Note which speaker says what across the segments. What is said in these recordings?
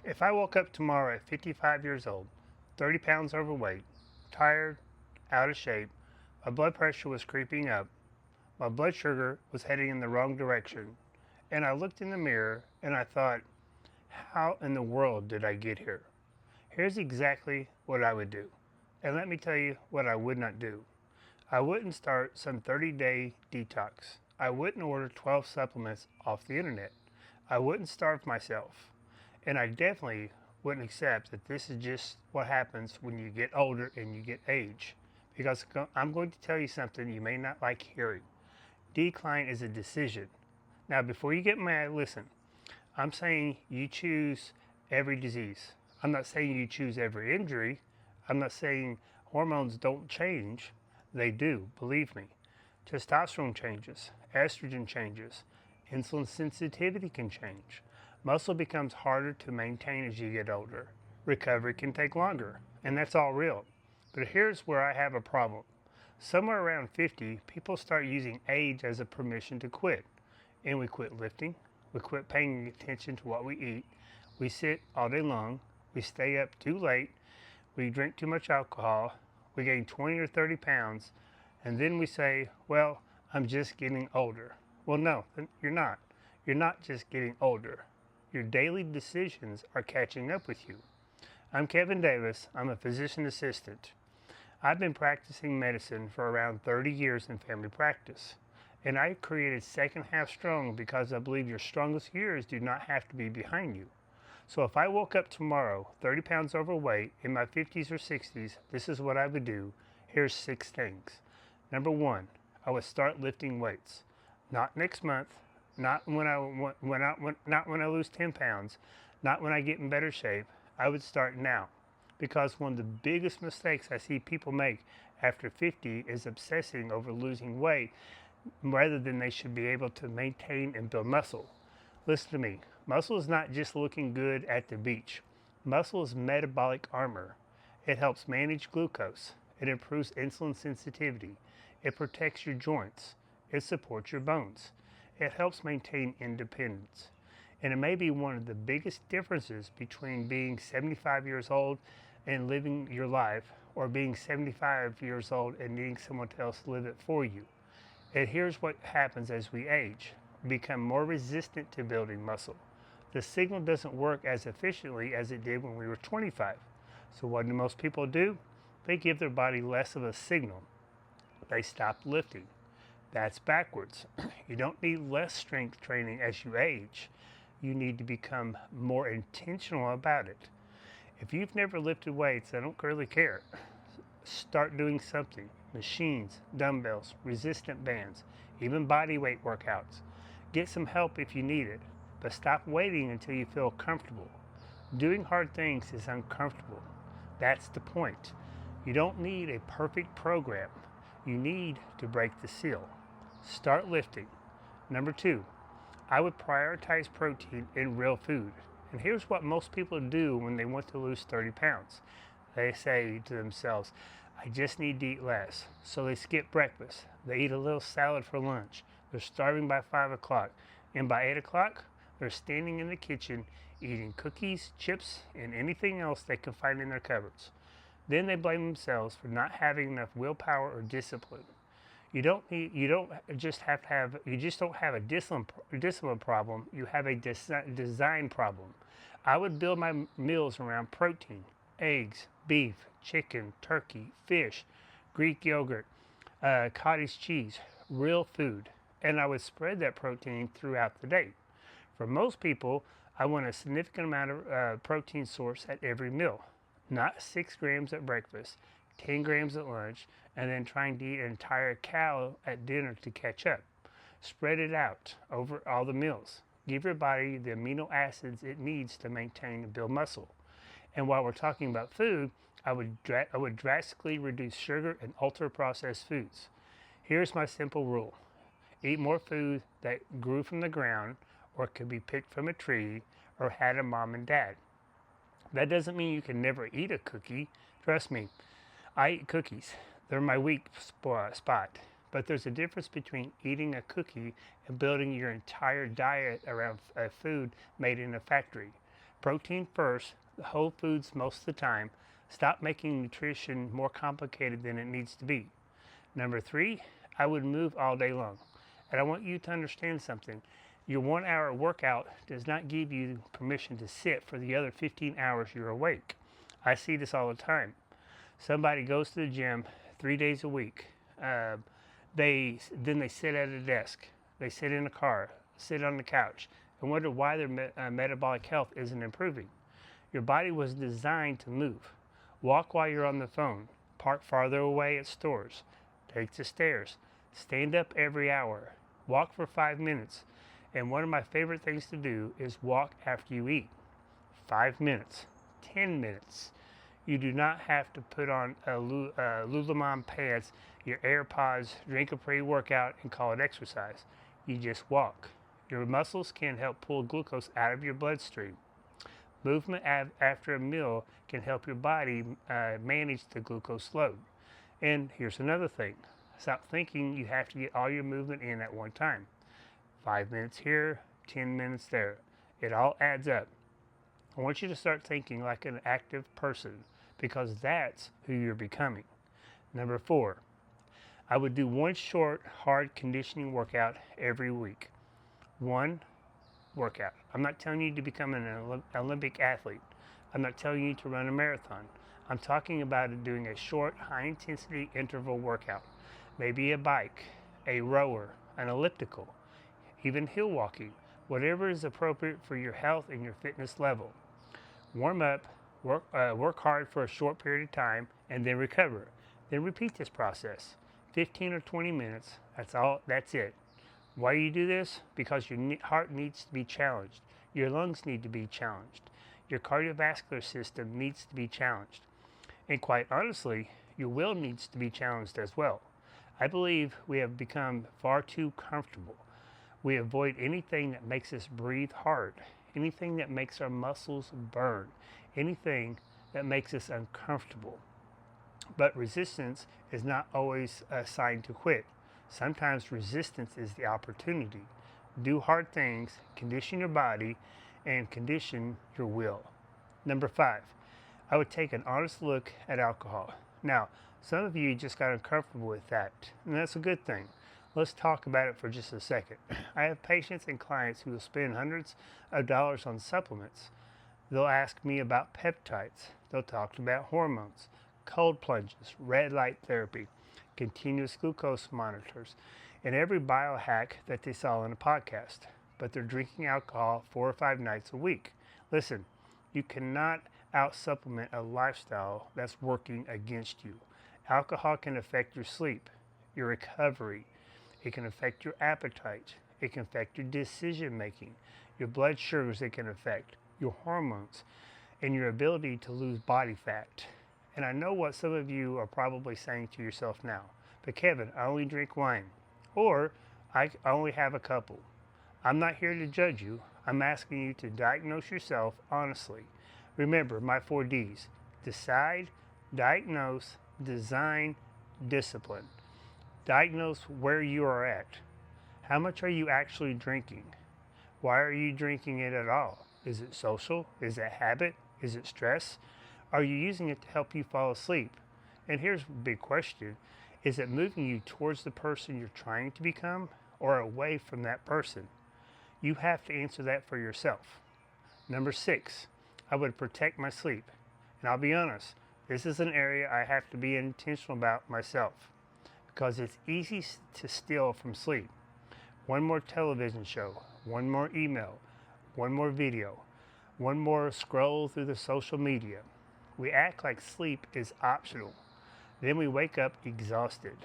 Speaker 1: If I woke up tomorrow at 55 years old, 30 pounds overweight, tired, out of shape, my blood pressure was creeping up, my blood sugar was heading in the wrong direction, and I looked in the mirror and I thought, how in the world did I get here? Here's exactly what I would do. And let me tell you what I would not do. I wouldn't start some 30-day detox. I wouldn't order 12 supplements off the internet. I wouldn't starve myself. And I definitely wouldn't accept that this is just what happens when you get older and you get age. Because I'm going to tell you something you may not like hearing. Decline is a decision. Now, before you get mad, listen. I'm saying you choose every disease. I'm not saying you choose every injury. I'm not saying hormones don't change. They do, believe me. Testosterone changes, estrogen changes, insulin sensitivity can change. Muscle becomes harder to maintain as you get older. Recovery can take longer, and that's all real. But here's where I have a problem. Somewhere around 50, people start using age as a permission to quit. And we quit lifting, we quit paying attention to what we eat, we sit all day long, we stay up too late, we drink too much alcohol, we gain 20 or 30 pounds, and then we say, well, I'm just getting older. Well, no, you're not. You're not just getting older. Your daily decisions are catching up with you. I'm Kevin Davis. I'm a physician assistant. I've been practicing medicine for around 30 years in family practice. And I created Second Half Strong because I believe your strongest years do not have to be behind you. So if I woke up tomorrow 30 pounds overweight in my 50s or 60s, this is what I would do. Here's 6 things. Number 1, I would start lifting weights. Not next month, not when I lose 10 pounds, not when I get in better shape. I would start now. Because one of the biggest mistakes I see people make after 50 is obsessing over losing weight rather than they should be able to maintain and build muscle. Listen to me. Muscle is not just looking good at the beach. Muscle is metabolic armor. It helps manage glucose. It improves insulin sensitivity. It protects your joints. It supports your bones. It helps maintain independence. And it may be one of the biggest differences between being 75 years old and living your life or being 75 years old and needing someone else to live it for you. And here's what happens as we age. We become more resistant to building muscle. The signal doesn't work as efficiently as it did when we were 25. So what do most people do? They give their body less of a signal. They stop lifting. That's backwards. You don't need less strength training as you age. You need to become more intentional about it. If you've never lifted weights, I don't really care. Start doing something. Machines, dumbbells, resistant bands, even body weight workouts. Get some help if you need it, but stop waiting until you feel comfortable. Doing hard things is uncomfortable. That's the point. You don't need a perfect program. You need to break the seal. Start lifting. Number 2, I would prioritize protein in real food. And here's what most people do when they want to lose 30 pounds. They say to themselves, I just need to eat less. So they skip breakfast. They eat a little salad for lunch. They're starving by 5 o'clock. And by 8 o'clock, they're standing in the kitchen eating cookies, chips, and anything else they can find in their cupboards. Then they blame themselves for not having enough willpower or discipline. You don't just have a discipline problem. You have a design problem. I would build my meals around protein, eggs, beef, chicken, turkey, fish, Greek yogurt, cottage cheese, real food, and I would spread that protein throughout the day. For most people, I want a significant amount of protein source at every meal, not 6 grams at breakfast, 10 grams at lunch, and then trying to eat an entire cow at dinner to catch up. Spread it out over all the meals. Give your body the amino acids it needs to maintain and build muscle. And while we're talking about food, I would drastically reduce sugar and ultra-processed foods. Here's my simple rule. Eat more food that grew from the ground or could be picked from a tree or had a mom and dad. That doesn't mean you can never eat a cookie. Trust me, I eat cookies. They're my weak spot. But there's a difference between eating a cookie and building your entire diet around food made in a factory. Protein first, the whole foods most of the time. Stop making nutrition more complicated than it needs to be. Number 3, I would move all day long. And I want you to understand something. Your 1 hour workout does not give you permission to sit for the other 15 hours you're awake. I see this all the time. Somebody goes to the gym 3 days a week. Then they sit at a desk. They sit in a car, sit on the couch, and wonder why their metabolic health isn't improving. Your body was designed to move. Walk while you're on the phone. Park farther away at stores. Take the stairs. Stand up every hour. Walk for 5 minutes. And one of my favorite things to do is walk after you eat. 5 minutes, 10 minutes. You do not have to put on Lululemon pants, your AirPods, drink a pre-workout, and call it exercise. You just walk. Your muscles can help pull glucose out of your bloodstream. Movement after a meal can help your body manage the glucose load. And here's another thing. Stop thinking you have to get all your movement in at one time. 5 minutes here, 10 minutes there. It all adds up. I want you to start thinking like an active person because that's who you're becoming. Number 4, I would do one short, hard conditioning workout every week. One workout. I'm not telling you to become an Olympic athlete. I'm not telling you to run a marathon. I'm talking about doing a short, high-intensity interval workout. Maybe a bike, a rower, an elliptical, even hill walking, whatever is appropriate for your health and your fitness level. Warm up, work hard for a short period of time, and then recover. Then repeat this process, 15 or 20 minutes. That's it. Why do you do this? Because your heart needs to be challenged. Your lungs need to be challenged. Your cardiovascular system needs to be challenged. And quite honestly, your will needs to be challenged as well. I believe we have become far too comfortable. We avoid anything that makes us breathe hard, anything that makes our muscles burn, anything that makes us uncomfortable. But resistance is not always a sign to quit. Sometimes resistance is the opportunity. Do hard things, condition your body, and condition your will. Number 5, I would take an honest look at alcohol. Now, some of you just got uncomfortable with that, and that's a good thing. Let's talk about it for just a second. I have patients and clients who will spend hundreds of dollars on supplements. They'll ask me about peptides. They'll talk about hormones, cold plunges, red light therapy, continuous glucose monitors, and every biohack that they saw in a podcast. But they're drinking alcohol 4 or 5 nights a week. Listen, you cannot out-supplement a lifestyle that's working against you. Alcohol can affect your sleep, your recovery. It can affect your appetite. It can affect your decision making, your blood sugars. It can affect your hormones and your ability to lose body fat. And I know what some of you are probably saying to yourself now, but Kevin, I only drink wine, or I only have a couple. I'm not here to judge you. I'm asking you to diagnose yourself honestly. Remember my 4 Ds: decide, diagnose, design, discipline. Diagnose where you are at. How much are you actually drinking? Why are you drinking it at all? Is it social? Is it habit? Is it stress? Are you using it to help you fall asleep? And here's a big question. Is it moving you towards the person you're trying to become or away from that person? You have to answer that for yourself. Number 6, I would protect my sleep. And I'll be honest, this is an area I have to be intentional about myself because it's easy to steal from sleep. One more television show, one more email, one more video, one more scroll through the social media. We act like sleep is optional. Then we wake up exhausted,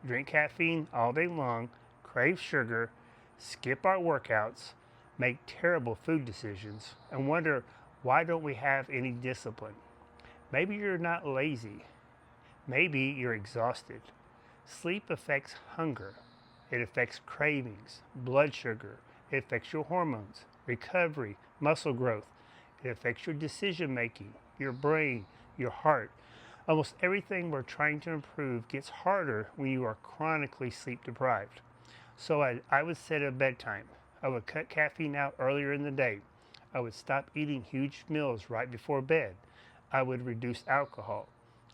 Speaker 1: drink caffeine all day long, crave sugar, skip our workouts, make terrible food decisions, and wonder why don't we have any discipline. Maybe you're not lazy. Maybe you're exhausted. Sleep affects hunger. It affects cravings, blood sugar. It affects your hormones, recovery, muscle growth. It affects your decision making, your brain, your heart. Almost everything we're trying to improve gets harder when you are chronically sleep deprived. So I would set a bedtime. I would cut caffeine out earlier in the day. I would stop eating huge meals right before bed. I would reduce alcohol.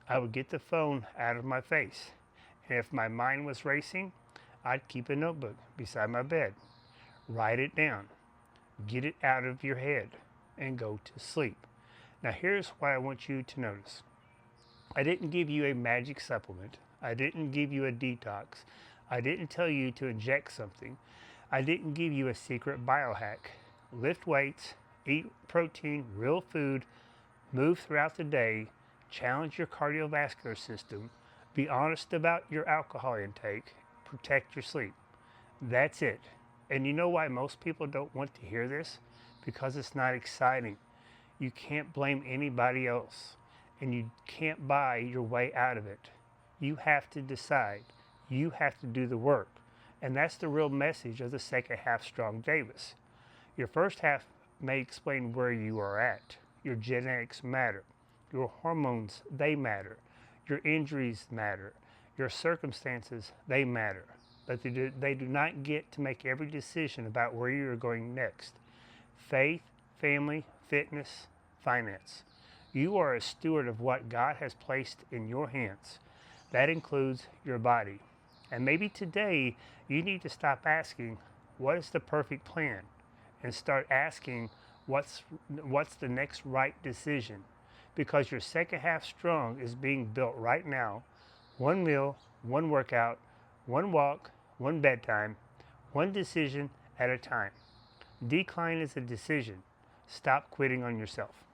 Speaker 1: I would get the phone out of my face. And if my mind was racing, I'd keep a notebook beside my bed. Write it down. Get it out of your head and go to sleep. Now, here's what I want you to notice. I didn't give you a magic supplement. I didn't give you a detox. I didn't tell you to inject something. I didn't give you a secret biohack. Lift weights, eat protein, real food, move throughout the day, challenge your cardiovascular system, be honest about your alcohol intake, protect your sleep. That's it. And you know why most people don't want to hear this? Because it's not exciting. You can't blame anybody else, and you can't buy your way out of it. You have to decide. You have to do the work. And that's the real message of the second half Strong Davis. Your first half may explain where you are at. Your genetics matter. Your hormones, they matter. Your injuries matter. Your circumstances, they matter. But they do not get to make every decision about where you are going next. Faith, family, fitness, finance. You are a steward of what God has placed in your hands. That includes your body. And maybe today you need to stop asking, what is the perfect plan? And start asking, what's the next right decision? Because your second half strong is being built right now. One meal, one workout, one walk, one bedtime, one decision at a time. Decline is a decision. Stop quitting on yourself.